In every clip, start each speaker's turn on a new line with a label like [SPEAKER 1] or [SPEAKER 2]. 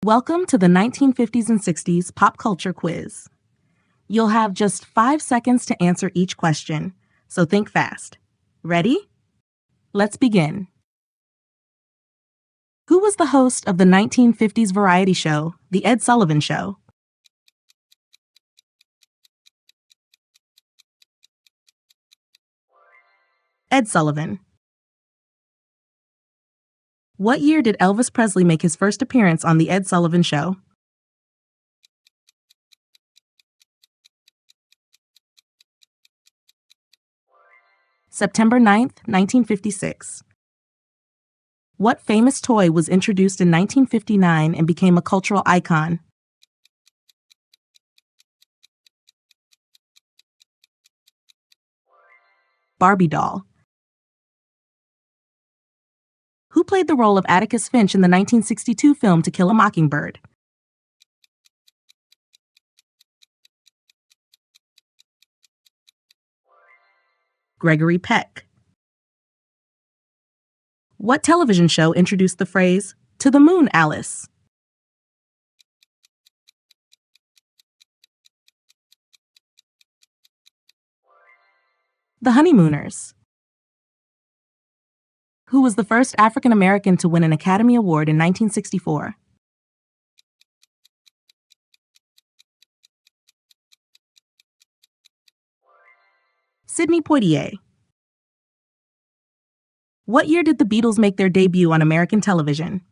[SPEAKER 1] Welcome to the 1950s and 60s pop culture quiz. You'll have just 5 seconds to answer each question, so think fast. Ready? Let's begin. Who was the host of the 1950s variety show, The Ed Sullivan Show? Ed Sullivan. What year did Elvis Presley make his first appearance on The Ed Sullivan Show? September 9th, 1956. What famous toy was introduced in 1959 and became a cultural icon? Barbie doll. Who played the role of Atticus Finch in the 1962 film To Kill a Mockingbird? Gregory Peck. What television show introduced the phrase, "To the moon, Alice"? The Honeymooners. Who was the first African American to win an Academy Award in 1964? Sidney Poitier. What year did the Beatles make their debut on American television?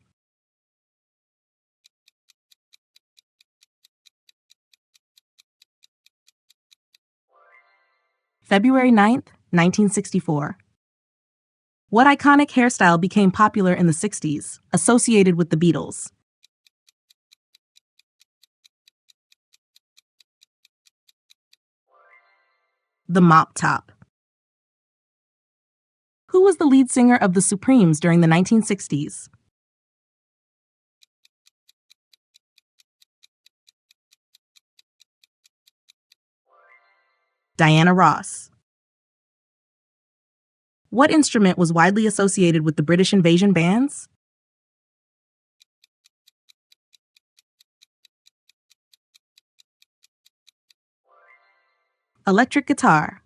[SPEAKER 1] February 9th, 1964. What iconic hairstyle became popular in the 60s, associated with the Beatles? The mop top. Who was the lead singer of the Supremes during the 1960s? Diana Ross. What instrument was widely associated with the British invasion bands? Electric guitar.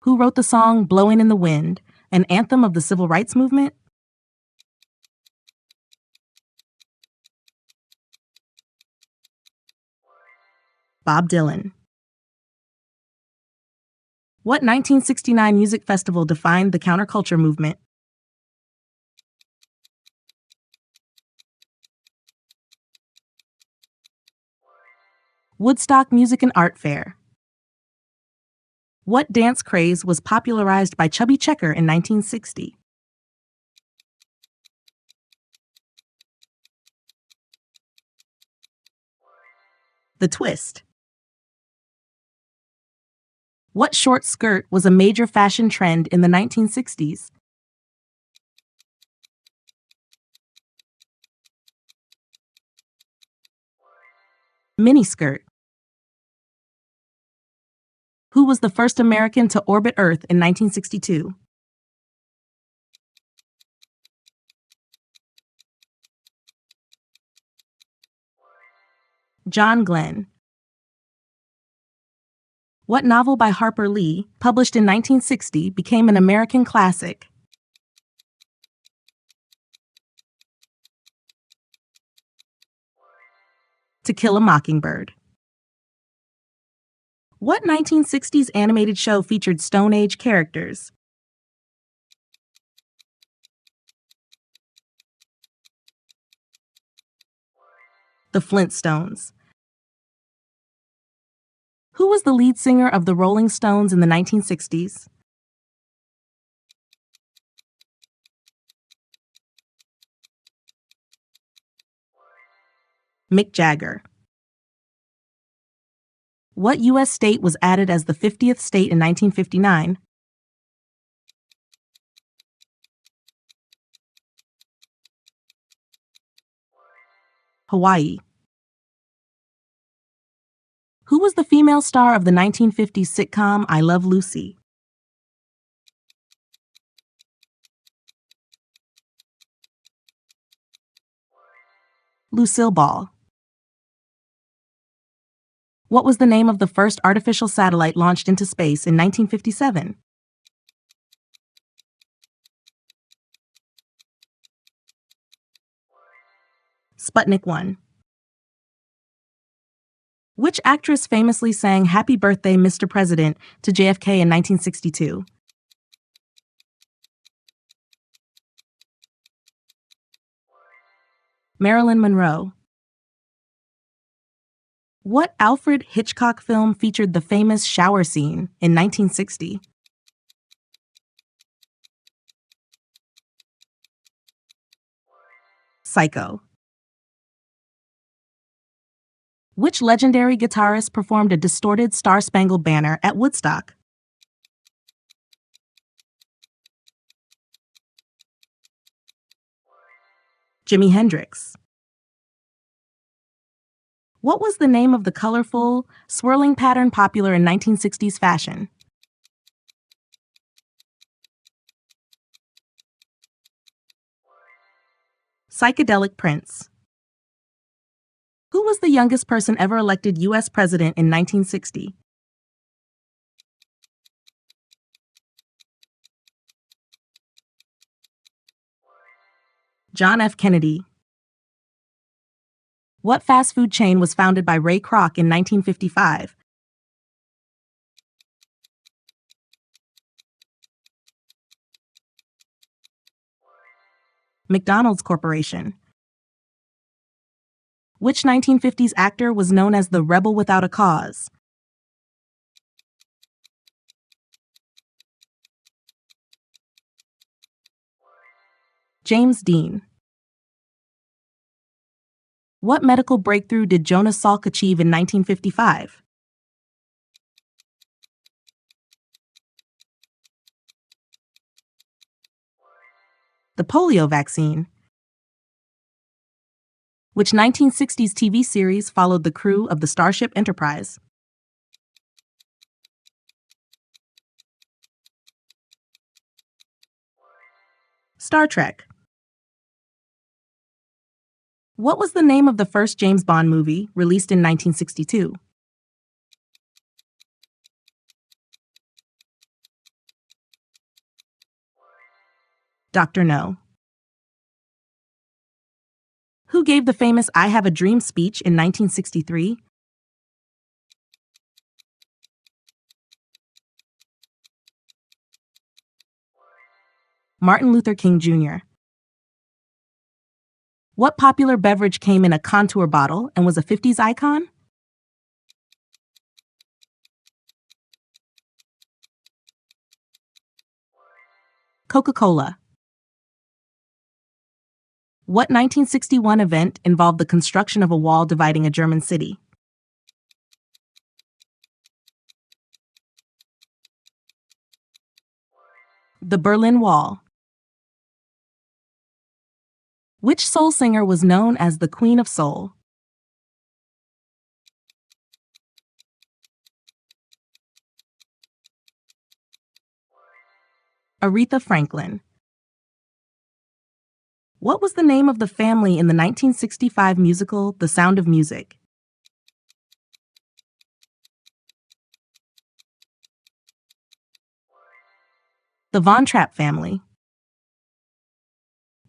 [SPEAKER 1] Who wrote the song "Blowing in the Wind," an anthem of the civil rights movement? Bob Dylan. What 1969 music festival defined the counterculture movement? Woodstock Music and Art Fair. What dance craze was popularized by Chubby Checker in 1960? The twist. What short skirt was a major fashion trend in the 1960s? Miniskirt. Who was the first American to orbit Earth in 1962? John Glenn. What novel by Harper Lee, published in 1960, became an American classic? To Kill a Mockingbird. What 1960s animated show featured Stone Age characters? The Flintstones. Who was the lead singer of the Rolling Stones in the 1960s? Mick Jagger. What U.S. state was added as the 50th state in 1959? Hawaii. Who was the female star of the 1950s sitcom I Love Lucy? Lucille Ball. What was the name of the first artificial satellite launched into space in 1957? Sputnik 1. Which actress famously sang Happy Birthday, Mr. President to JFK in 1962? Marilyn Monroe. What Alfred Hitchcock film featured the famous shower scene in 1960? Psycho. Which legendary guitarist performed a distorted Star-Spangled Banner at Woodstock? Jimi Hendrix. What was the name of the colorful, swirling pattern popular in 1960s fashion? Psychedelic prints. Who was the youngest person ever elected U.S. president in 1960? John F. Kennedy. What fast food chain was founded by Ray Kroc in 1955? McDonald's Corporation. Which 1950s actor was known as the Rebel Without a Cause? James Dean. What medical breakthrough did Jonas Salk achieve in 1955? The polio vaccine. Which 1960s TV series followed the crew of the Starship Enterprise? Star Trek. What was the name of the first James Bond movie released in 1962? Dr. No. Who gave the famous I Have a Dream speech in 1963? Martin Luther King Jr. What popular beverage came in a contour bottle and was a 50s icon? Coca-Cola. What 1961 event involved the construction of a wall dividing a German city? The Berlin Wall. Which soul singer was known as the Queen of Soul? Aretha Franklin. What was the name of the family in the 1965 musical The Sound of Music? The Von Trapp family.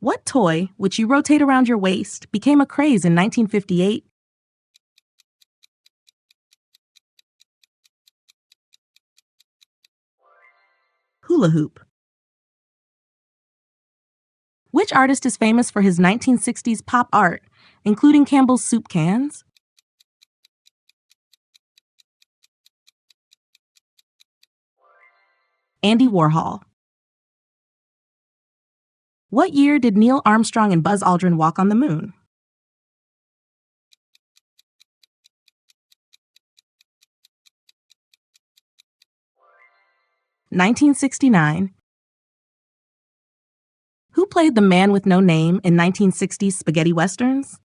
[SPEAKER 1] What toy, which you rotate around your waist, became a craze in 1958? Hula hoop. Which artist is famous for his 1960s pop art, including Campbell's soup cans? Andy Warhol. What year did Neil Armstrong and Buzz Aldrin walk on the moon? 1969. Who played the man with no name in 1960s spaghetti westerns?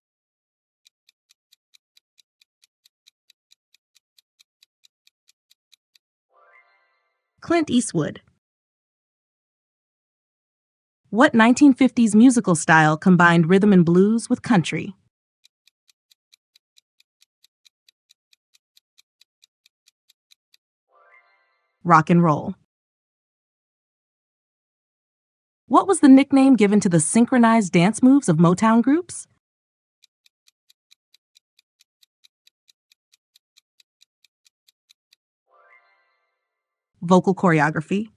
[SPEAKER 1] Clint Eastwood. What 1950s musical style combined rhythm and blues with country? rock and roll. What was the nickname given to the synchronized dance moves of Motown groups? Vocal choreography.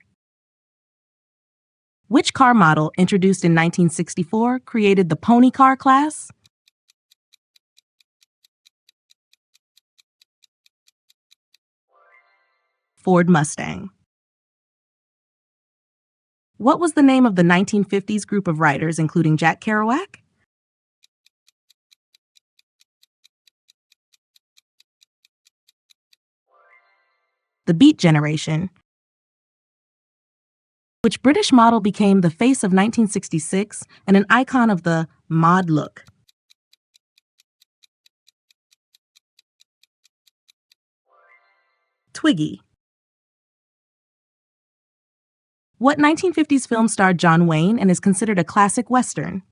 [SPEAKER 1] Which car model, introduced in 1964, created the pony car class? Ford Mustang. What was the name of the 1950s group of writers, including Jack Kerouac? The Beat Generation. Which British model became the face of 1966 and an icon of the mod look? Twiggy. What 1950s film starred John Wayne and is considered a classic Western?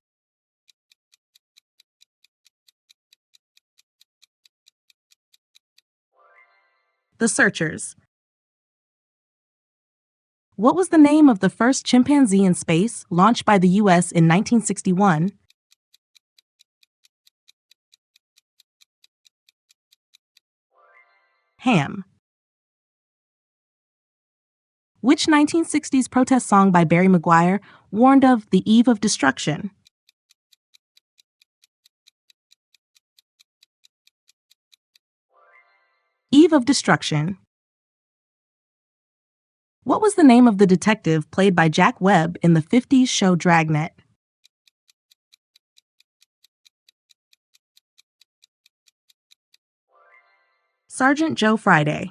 [SPEAKER 1] The Searchers. What was the name of the first chimpanzee in space launched by the U.S. in 1961? Ham. Which 1960s protest song by Barry McGuire warned of the eve of destruction? Eve of Destruction. What was the name of the detective played by Jack Webb in the 50s show Dragnet? Sergeant Joe Friday.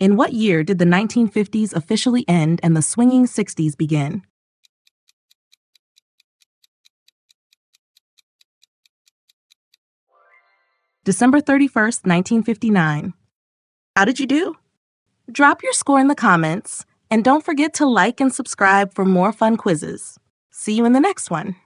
[SPEAKER 1] In what year did the 1950s officially end and the swinging 60s begin? December 31st, 1959. How did you do? Drop your score in the comments, and don't forget to like and subscribe for more fun quizzes. See you in the next one.